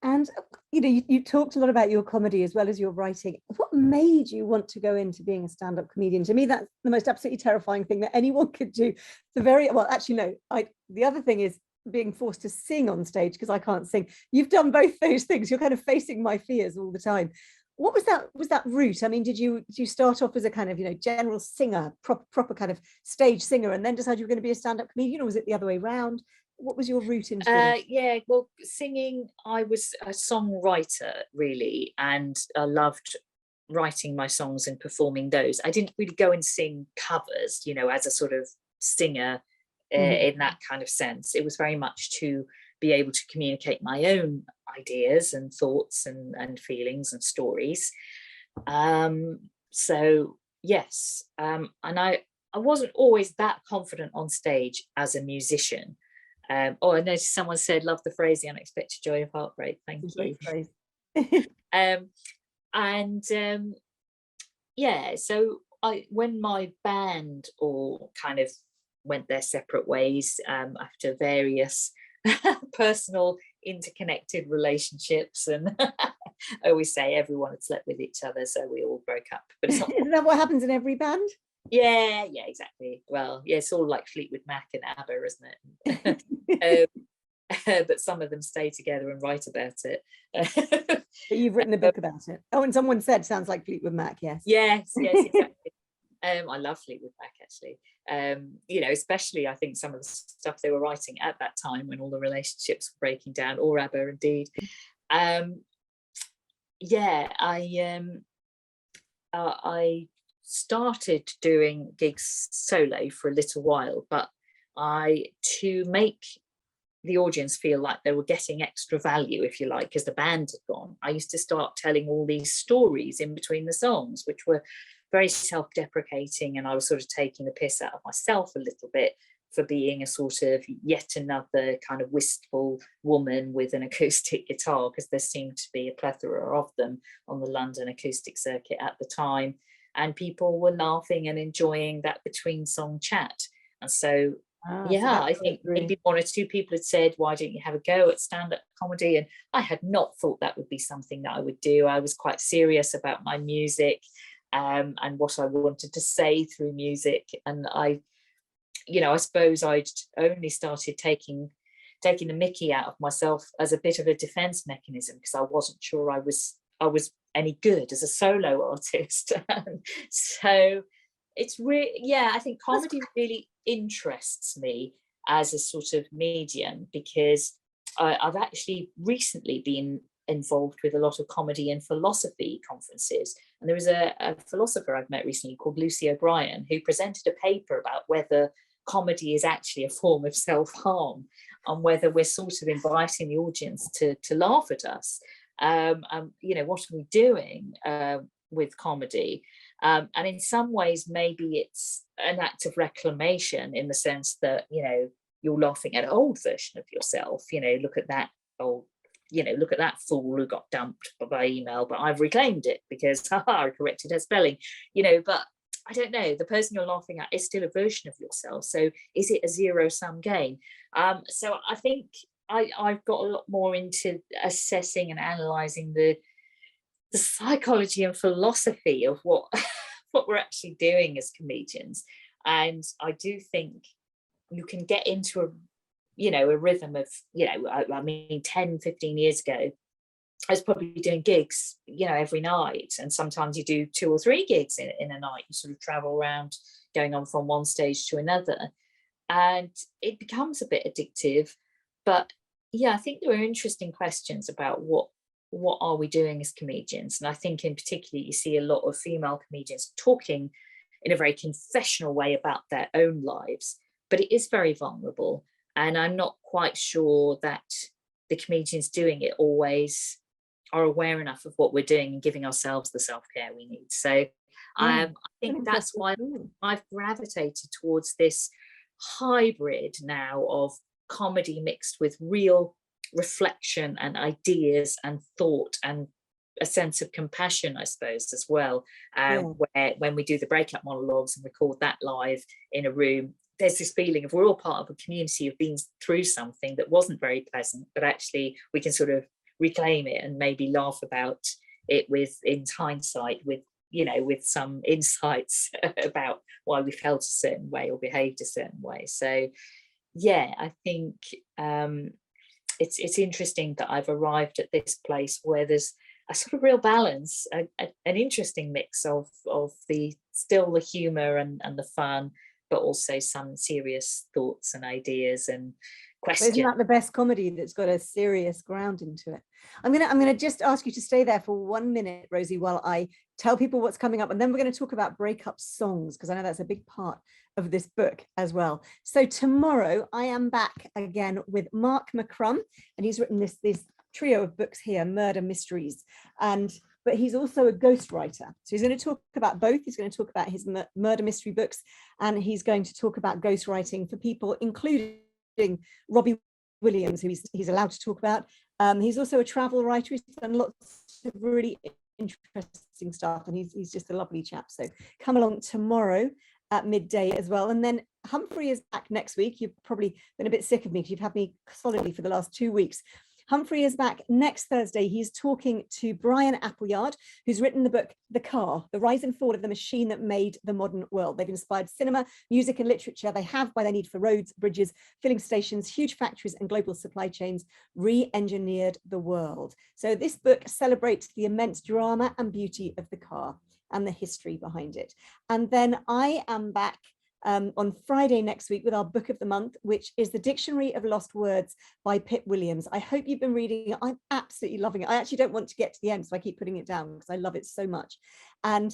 And, you know, you talked a lot about your comedy as well as your writing. What made you want to go into being a stand-up comedian? To me, that's the most absolutely terrifying thing that anyone could do. The other thing is being forced to sing on stage, because I can't sing. You've done both those things. You're kind of facing my fears all the time. What was that route? I mean, did you start off as a kind of, you know, general singer, proper kind of stage singer, and then decide you were going to be a stand-up comedian, or was it the other way around? What was your route into it? Yeah, well, singing, I was a songwriter really, and I loved writing my songs and performing those. I didn't really go and sing covers, you know, as a sort of singer in that kind of sense. It was very much to be able to communicate my own ideas and thoughts and feelings and stories. So yes, and I wasn't always that confident on stage as a musician. I noticed someone said, love the phrase, the unexpected joy of heartbreak. Thank you. Yeah, so when my band all kind of went their separate ways after various personal interconnected relationships, and I always say everyone had slept with each other, so we all broke up. But it's not. Isn't that what happens in every band? Yeah, exactly. Well, yeah, it's all like Fleetwood Mac and ABBA, isn't it? But some of them stay together and write about it. But you've written a book about it. Oh, and someone said sounds like Fleetwood Mac. Yes. Yes, exactly. I love Fleetwood Mac, actually. Especially I think some of the stuff they were writing at that time when all the relationships were breaking down, or ABBA indeed. I started doing gigs solo for a little while, but to make the audience feel like they were getting extra value, if you like, because the band had gone, I used to start telling all these stories in between the songs, which were very self-deprecating, and I was sort of taking the piss out of myself a little bit for being a sort of yet another kind of wistful woman with an acoustic guitar, because there seemed to be a plethora of them on the London acoustic circuit at the time, and people were laughing and enjoying that between song chat. And so I think maybe one or two people had said, why don't you have a go at stand-up comedy? And I had not thought that would be something that I would do. I was quite serious about my music and what I wanted to say through music. And I suppose I'd only started taking the mickey out of myself as a bit of a defense mechanism, because I wasn't sure I was any good as a solo artist. So it's really, I think comedy really interests me as a sort of medium, because I've actually recently been involved with a lot of comedy and philosophy conferences. And there was a philosopher I've met recently called Lucy O'Brien, who presented a paper about whether comedy is actually a form of self-harm, and whether we're sort of inviting the audience to laugh at us. What are we doing with comedy? And in some ways, maybe it's an act of reclamation, in the sense that, you're laughing at an old version of yourself. Look at that look at that fool who got dumped by email, but I've reclaimed it because I corrected her spelling, but I don't know, the person you're laughing at is still a version of yourself. So is it a zero-sum game? So I think I've got a lot more into assessing and analysing the psychology and philosophy of what we're actually doing as comedians. And I do think you can get into a rhythm of, 10, 15 years ago, I was probably doing gigs, every night. And sometimes you do 2 or 3 gigs in a night. You sort of travel around, going on from one stage to another. And it becomes a bit addictive. But I think there are interesting questions about what are we doing as comedians. And I think in particular, you see a lot of female comedians talking in a very confessional way about their own lives, but it is very vulnerable. And I'm not quite sure that the comedians doing it always are aware enough of what we're doing and giving ourselves the self-care we need. So I think that's why I've gravitated towards this hybrid now of comedy mixed with real reflection and ideas and thought and a sense of compassion, I suppose, as well. Where when we do the breakup monologues and record that live in a room, there's this feeling of we're all part of a community of being through something that wasn't very pleasant, but actually we can sort of reclaim it and maybe laugh about it in hindsight with some insights about why we felt a certain way or behaved a certain way. So I think it's interesting that I've arrived at this place where there's a sort of real balance, an interesting mix of the humor and the fun, but also some serious thoughts and ideas and questions. Isn't that the best comedy, that's got a serious ground into it? I'm gonna just ask you to stay there for 1 minute, Rosie, while I tell people what's coming up, and then we're going to talk about breakup songs, because I know that's a big part of this book as well. So tomorrow I am back again with Mark McCrum, and he's written this trio of books here, murder mysteries, but he's also a ghostwriter. So he's going to talk about both. He's going to talk about his murder mystery books, and he's going to talk about ghostwriting for people, including Robbie Williams, who he's allowed to talk about. He's also a travel writer. He's done lots of really interesting stuff, and he's just a lovely chap. So come along tomorrow at midday as well. And then Humphrey is back next week. You've probably been a bit sick of me because you've had me solidly for the last 2 weeks. Humphrey is back next Thursday. He's talking to Brian Appleyard, who's written the book, The Car, The Rise and Fall of the Machine That Made the Modern World. They've inspired cinema, music and literature. They have, by their need for roads, bridges, filling stations, huge factories and global supply chains, re-engineered the world. So this book celebrates the immense drama and beauty of the car and the history behind it. And then I am back on Friday next week with our book of the month, which is The Dictionary of Lost Words by Pip Williams. I hope you've been reading it. I'm absolutely loving it. I actually don't want to get to the end, so I keep putting it down because I love it so much. And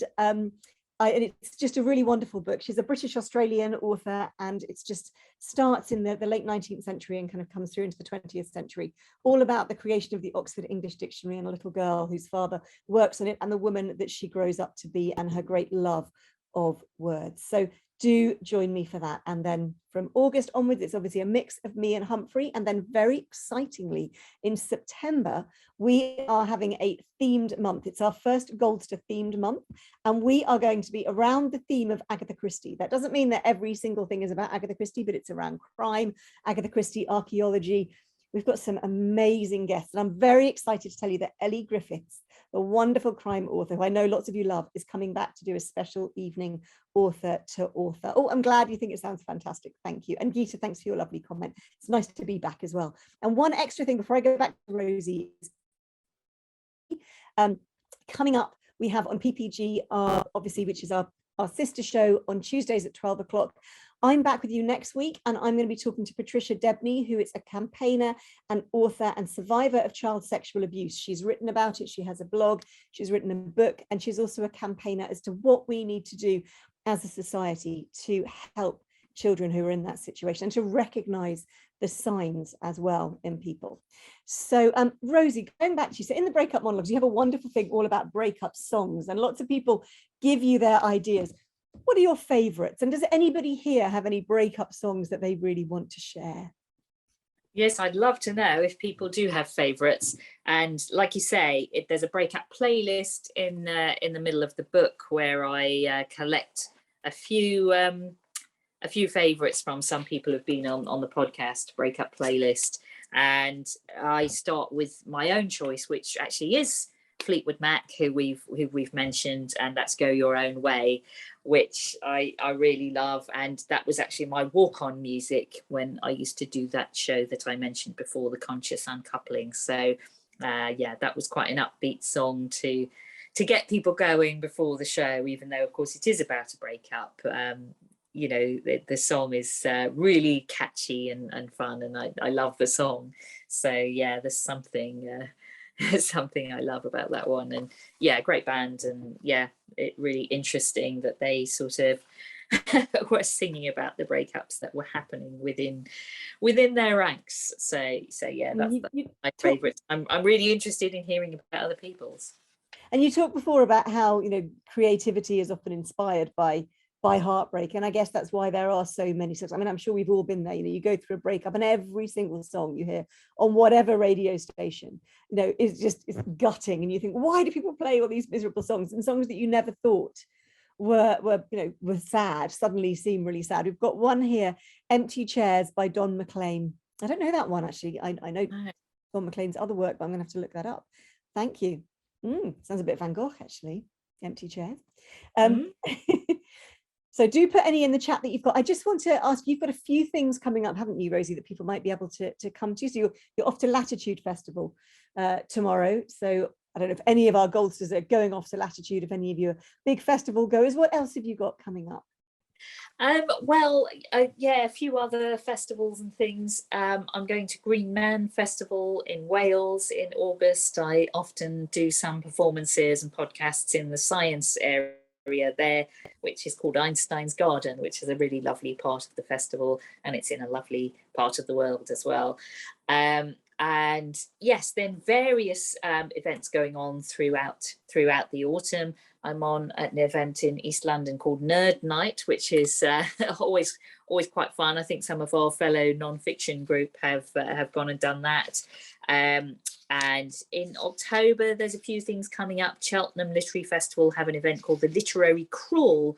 it's just a really wonderful book. She's a British Australian author, and it's just starts in the late 19th century and kind of comes through into the 20th century, all about the creation of the Oxford English Dictionary and a little girl whose father works on it and the woman that she grows up to be and her great love of words. So do join me for that. And then from August onwards, it's obviously a mix of me and Humphrey. And then very excitingly, in September, we are having a themed month. It's our first Goldster themed month. And we are going to be around the theme of Agatha Christie. That doesn't mean that every single thing is about Agatha Christie, but it's around crime, Agatha Christie, archaeology. We've got some amazing guests. And I'm very excited to tell you that Ellie Griffiths, the wonderful crime author, who I know lots of you love, is coming back to do a special evening author to author. Oh, I'm glad you think it sounds fantastic. Thank you. And Geeta, thanks for your lovely comment. It's nice to be back as well. And one extra thing before I go back to Rosie, coming up, we have on PPG, obviously, which is our sister show on Tuesdays at 12 o'clock. I'm back with you next week, and I'm going to be talking to Patricia Debney, who is a campaigner and author and survivor of child sexual abuse. She's written about it. She has a blog, she's written a book, and she's also a campaigner as to what we need to do as a society to help children who are in that situation and to recognize the signs as well in people. So Rosie, going back to you, so in the breakup monologues, you have a wonderful thing all about breakup songs, and lots of people give you their ideas. What are your favorites? And does anybody here have any breakup songs that they really want to share? Yes, I'd love to know if people do have favorites. And like you say, there's a breakup playlist in the middle of the book where I collect a few favorites from some people who've been on the podcast breakup playlist. And I start with my own choice, which actually is Fleetwood Mac, who we've mentioned, and that's Go Your Own Way, which I really love. And that was actually my walk-on music when I used to do that show that I mentioned before, The Conscious Uncoupling. So yeah, that was quite an upbeat song to get people going before the show, even though of course it is about a breakup. You know, the song is really catchy and fun, and I love the song. So yeah, there's something something I love about that one. And yeah, great band, and yeah, it really interesting that they sort of were singing about the breakups that were happening within their ranks. So yeah, that's my favorite. I'm really interested in hearing about other people's. And you talked before about how, you know, creativity is often inspired by heartbreak, and I guess that's why there are so many songs. I mean, I'm sure we've all been there. You know, you go through a breakup, and every single song you hear on whatever radio station, you know, it's gutting, and you think, why do people play all these miserable songs? And songs that you never thought were sad suddenly seem really sad. We've got one here, Empty Chairs by Don McLean. I don't know that one actually. I know Don McLean's other work, but I'm gonna have to look that up. Thank you. Sounds a bit Van Gogh actually. Empty Chairs. So do put any in the chat that you've got. I just want to ask, you've got a few things coming up, haven't you, Rosie, that people might be able to come to? So you're off to Latitude Festival tomorrow. So I don't know if any of our Goldsters are going off to Latitude, if any of you are big festival goers. What else have you got coming up? Well, yeah, a few other festivals and things. I'm going to Green Man Festival in Wales in August. I often do some performances and podcasts in the science area there, which is called Einstein's Garden, which is a really lovely part of the festival, and it's in a lovely part of the world as well. And yes, then various events going on throughout the autumn. I'm on an event in East London called Nerd Night, which is always quite fun. I think some of our fellow non-fiction group have gone and done that. And in October, there's a few things coming up. Cheltenham Literary Festival have an event called the Literary Crawl,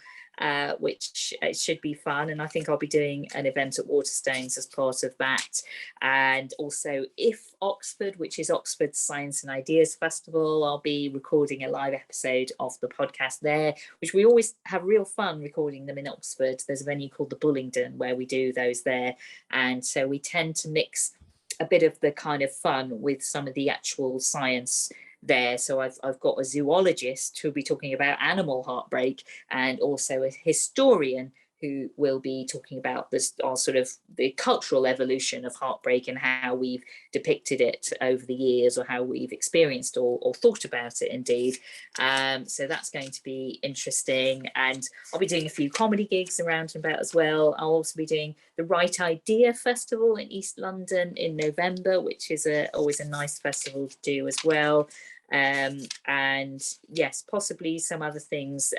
which it should be fun. And I think I'll be doing an event at Waterstones as part of that. And also IF Oxford, which is Oxford Science and Ideas Festival, I'll be recording a live episode of the podcast there, which we always have real fun recording them in Oxford. There's a venue called the Bullingdon where we do those there. And so we tend to mix a bit of the kind of fun with some of the actual science there. So I've got a zoologist who'll be talking about animal heartbreak, and also a historian who will be talking about this, our sort of the cultural evolution of heartbreak and how we've depicted it over the years, or how we've experienced or thought about it indeed. So that's going to be interesting. And I'll be doing a few comedy gigs around and about as well. I'll also be doing the Right Idea Festival in East London in November, which is always a nice festival to do as well. And yes, possibly some other things.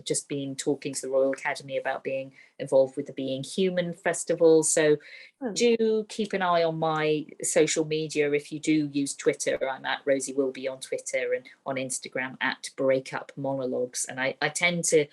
Just been talking to the Royal Academy about being involved with the Being Human Festival. So do keep an eye on my social media. If you do use Twitter, I'm at Rosie Wilby on Twitter, and on Instagram at Breakup Monologues. And I tend to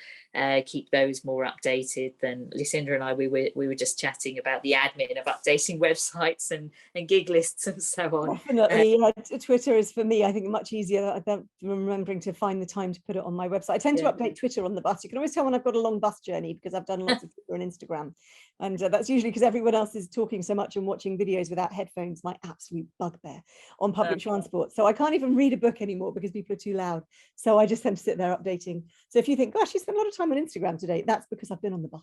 keep those more updated than Lucinda and I. We were just chatting about the admin of updating websites and gig lists and so on. Definitely. Twitter is for me, I think, much easier than remembering to find the time to put it on my website. I tend to update Twitter on the bus. You can always tell when I've got a long bus journey, because I've done lots of Twitter and Instagram. And that's usually because everyone else is talking so much and watching videos without headphones, my absolute bugbear on public transport. So I can't even read a book anymore because people are too loud. So I just tend to sit there updating. So if you think, gosh, you spent a lot of time on Instagram today, that's because I've been on the bus.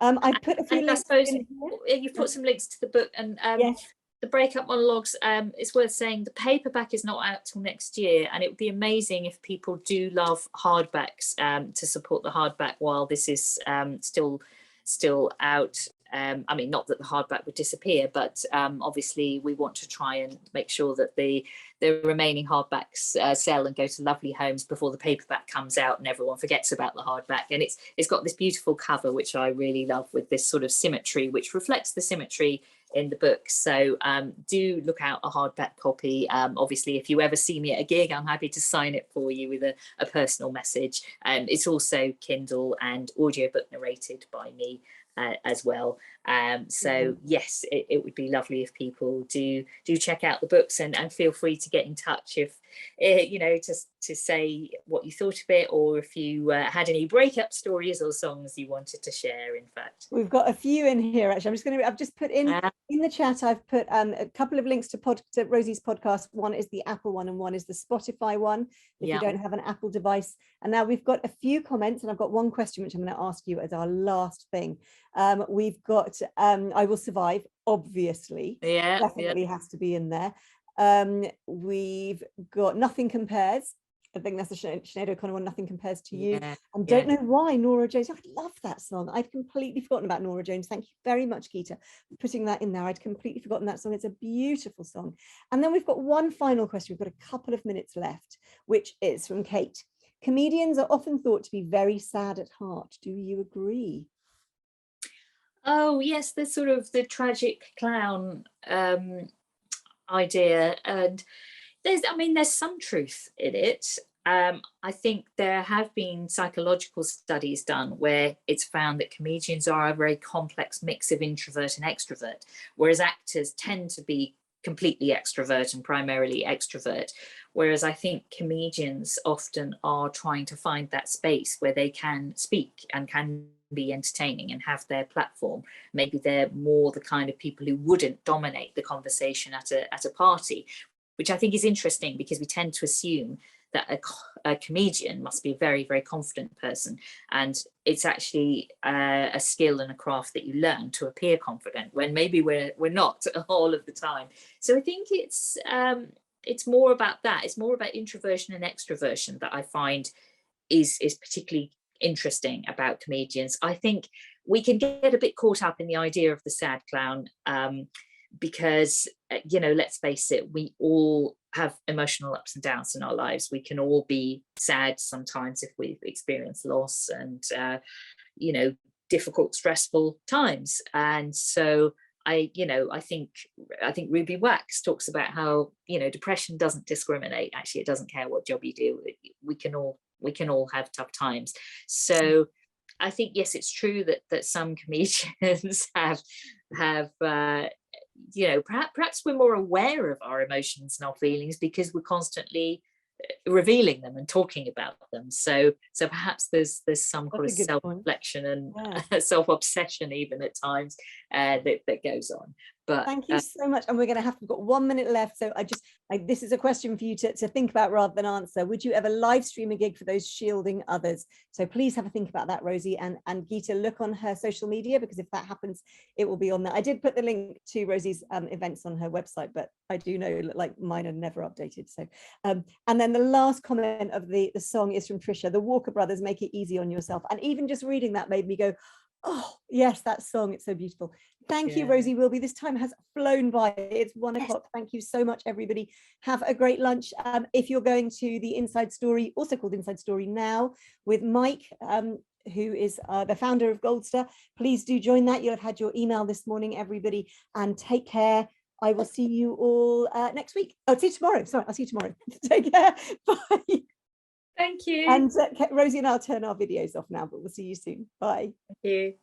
I put a few links. I suppose you've put some links to the book, and yes. The Breakup Monologues, it's worth saying the paperback is not out till next year, and it would be amazing if people do love hardbacks to support the hardback while this is still out. I mean, not that the hardback would disappear, but obviously we want to try and make sure that the remaining hardbacks sell and go to lovely homes before the paperback comes out and everyone forgets about the hardback. And it's got this beautiful cover, which I really love, with this sort of symmetry, which reflects the symmetry in the book. So do look out a hardback copy. Obviously, if you ever see me at a gig, I'm happy to sign it for you with a personal message. It's also Kindle and audiobook narrated by me as well. So yes, it would be lovely if people do check out the books, and feel free to get in touch if just to say what you thought of it, or if you had any breakup stories or songs you wanted to share. In fact, we've got a few in here. Actually, I've just put in the chat, I've put a couple of links to Rosie's podcast. One is the Apple one and one is the Spotify one, if you don't have an Apple device. And now we've got a few comments, and I've got one question which I'm going to ask you as our last thing. We've got I Will Survive, obviously, definitely has to be in there. We've got Nothing Compares. I think that's the Sinead O'Connor one, Nothing Compares to You. And Don't Know Why, Nora Jones. I love that song. I'd completely forgotten about Nora Jones. Thank you very much, Geeta, for putting that in there. I'd completely forgotten that song. It's a beautiful song. And then we've got one final question. We've got a couple of minutes left, which is from Kate. Comedians are often thought to be very sad at heart. Do you agree? Oh yes, the sort of the tragic clown idea, and there's some truth in it. I think there have been psychological studies done where it's found that comedians are a very complex mix of introvert and extrovert, whereas actors tend to be completely extrovert and primarily extrovert. Whereas I think comedians often are trying to find that space where they can speak and can be entertaining and have their platform. Maybe they're more the kind of people who wouldn't dominate the conversation at a party, which I think is interesting, because we tend to assume that a comedian must be a very, very confident person. And it's actually a skill and a craft that you learn to appear confident when maybe we're not all of the time. So I think it's more about that. It's more about introversion and extroversion that I find is particularly interesting about comedians. I think we can get a bit caught up in the idea of the sad clown, because let's face it, we all have emotional ups and downs in our lives. We can all be sad sometimes if we've experienced loss and difficult, stressful times. And so I think Ruby Wax talks about how depression doesn't discriminate. Actually, it doesn't care what job you do. We can all have tough times. So I think, yes, it's true that some comedians have you know, perhaps we're more aware of our emotions and our feelings because we're constantly revealing them and talking about them. So perhaps there's some kind of self-reflection and self-obsession even at times that goes on. But thank you so much. And we've got 1 minute left. So this is a question for you to think about rather than answer. Would you ever live stream a gig for those shielding others? So please have a think about that, Rosie, and Geeta, look on her social media, because if that happens, it will be on there. I did put the link to Rosie's events on her website, but I do know like mine are never updated. So and then the last comment of the song is from Trisha. The Walker Brothers, Make It Easy on Yourself. And even just reading that made me go, oh yes, that song, it's so beautiful. Thank you, Rosie Wilby. This time has flown by. It's 1 o'clock. Thank you so much, everybody. Have a great lunch. If you're going to the Inside Story, also called Inside Story Now, with Mike, who is the founder of Goldster, please do join that. You'll have had your email this morning, everybody, and take care. I will see you all next week. Oh, see you tomorrow. Sorry, I'll see you tomorrow. Take care. Bye. Thank you. And Rosie and I'll turn our videos off now, but we'll see you soon. Bye. Thank you.